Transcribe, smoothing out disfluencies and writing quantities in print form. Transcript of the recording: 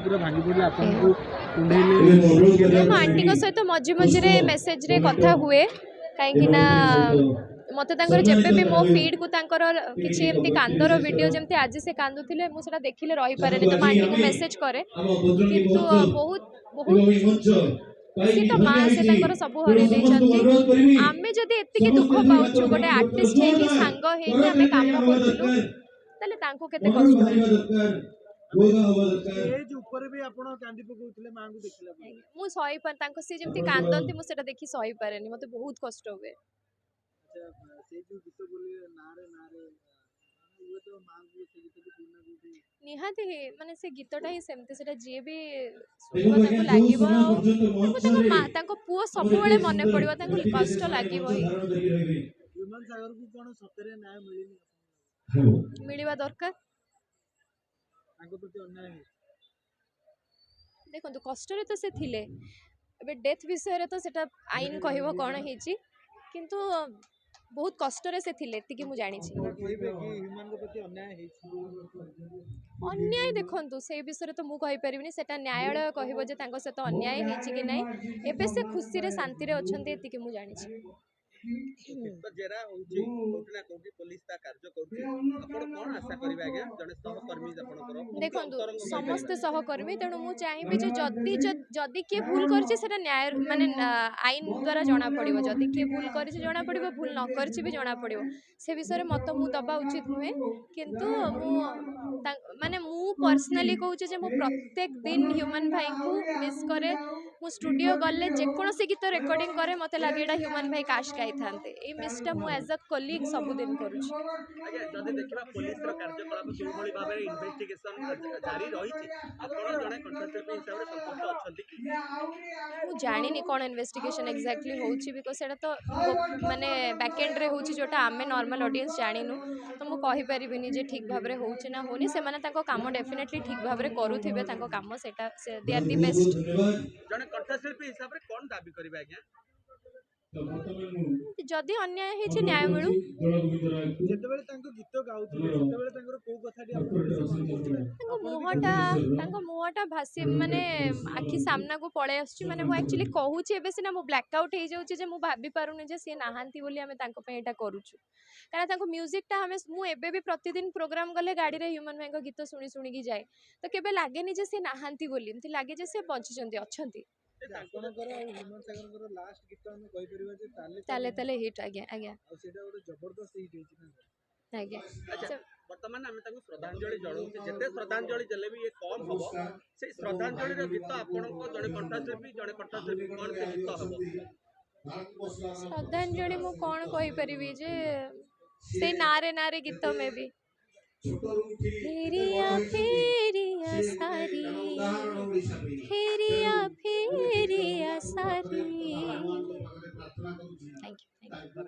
पूरा भांगी पड़ला आपन को कुंडैले मो आंटी सहित मझे मझे मेसेज रे कथा हुए कहीं मत जेबे भी मो फीड को किसी एमती कांदर वीडियो जमती आज से कांदुले मुझे देखिले रही पारे तो आंटी को मेसेज करे किंतु बहुत बहुत सी तो माँ से सब हरई आमे जदि एतिकी दुख पाउछु गोटे आर्टिस्ट है कि सांग है कि आमे काम करथुलु ताले तांको केते कष्ट स्टेज ऊपर भी आपण कांदी पकोउतले मां को देखिला मु सही पर तांको से जेमती कांदंती मु सेटा देखि सही पारेनी मते बहुत कष्ट हुए। अच्छा से जो गीत बोले नारे वो तो मां को से गीत भी पूर्ण बोलते निहाती माने से गीतटा ही सेमती सेटा जे भी सुनिबो ताको लागिबो ताको मां ताको पुओ सब बेले मने पड़िबो ताको कष्ट लागिबो ही ह्यूमन सागर को कोन सतरे न्याय मिलिनी मिलिबा दरकार ताको प्रति अन्याय है देखो कष्ट तो से थिले एबे डेथ विषय रे तो सेटा आईन कहबो कोन हेची किंतु बहुत कष्ट रे से थिले एतिकी मु जानि छी कहबे कि ह्यूमन को प्रति अन्याय हेची अन्याय देखंतु से विषय तो मु कहि परिबिनी सेटा न्यायालय कहबो जे तांको से तो अन्याय हेची कि नै एबे से खुशी रे शांति रे अछंती एतिकी मु जानि छी तो जेरा होची कोठना कोठी पुलिस ता कार्य करथि आपण कोन आशा करिबा आज्ञा जने सहकर्मी आपण कर देखंतु समस्त सहकर्मी तेणु मु चाहिबी जे जदि के भूल करछि सेटा न्याय माने आईन द्वारा जाना पड़िबो जदि के भूल करछि जाना पड़िबो भूल न करछि भी जाना पड़िबो से विषय रे मत मु दबा उचित नुहे किंतु मु माने मु पर्सनली कहूछि जे मु प्रत्येक दिन ह्यूमन भाई को मिस करे मु स्टूडियो गले जे कोनोसी गीत रेकॉर्डिंग करे मते लागे एटा ह्यूमन भाई काश गाई थांते ए मिसटा मु एज अ कलीग सब दिन करूछि आज्ञा जदि देखिबा पुलिस रो कार्यकलाप जो भली भाबे इन्वेस्टिगेशन जारी रहिछि आपण जने कंट्रोल हिसाब रे संतुष्ट अछंती कि मु जानिनी कोन इन्वेस्टिगेशन एक्जेक्टली होउछि बिकॉज़ एटा तो माने बैक एंड रे होउछि जोटा आमे नॉर्मल ऑडियंस जानिनु तो मु कहि परिबिनी जे ठीक भाबरे होउछि ना होनी से माने ताको काम डेफिनेटली ठीक भाबरे करूथिबे ताको काम सेटा दे आर द बेस्ट जने कंठशिल्पी हिसाब रे कोन दाबी करबा आज्ञा जदि अन्याय हेछि न्याय मिलु जेतेबेले तांको गीत गाउथिले सेतेबेले तांकर को कथाटी आपण तांको मुहटा भासी माने आखि सामना को पळे आछी माने मु एक्चुअली कहूची एबे सिना मु ब्लैक आउट हे जाउची जे मु भाबी पारुनी जे से नाहांती बोली हमें तांको पे एटा करूछु कारण तांको म्यूजिक टा हमें मु एबे भी प्रतिदिन प्रोग्राम गले गाड़ी रे ह्यूमन भाई को गीत सुनी सुनी की जाए तो केबे लागेनी जे से नाहांती बोली एमती लागे जे से बंचिचंती अछंती आपनकर ह्यूमन सागर लास्ट गीत हम कहि परिबा जे ताले ताले हिट आज्ञा आज्ञा आ सेटा गोटे जबरदस्त हिट हेछि ना आज्ञा अच्छा वर्तमान आम ताको श्रद्धांजलि जणाउछे जेते श्रद्धांजलि देले भी ये कम हबो से श्रद्धांजलि रो गीत आपनको जने कंठशिल्पी कोन से गीत हबो श्रद्धांजलि मु कोन कहि परिबी जे से नारे नारे गीत में भी फेरिया फेरिया सारी फेरिया फेरिया सारी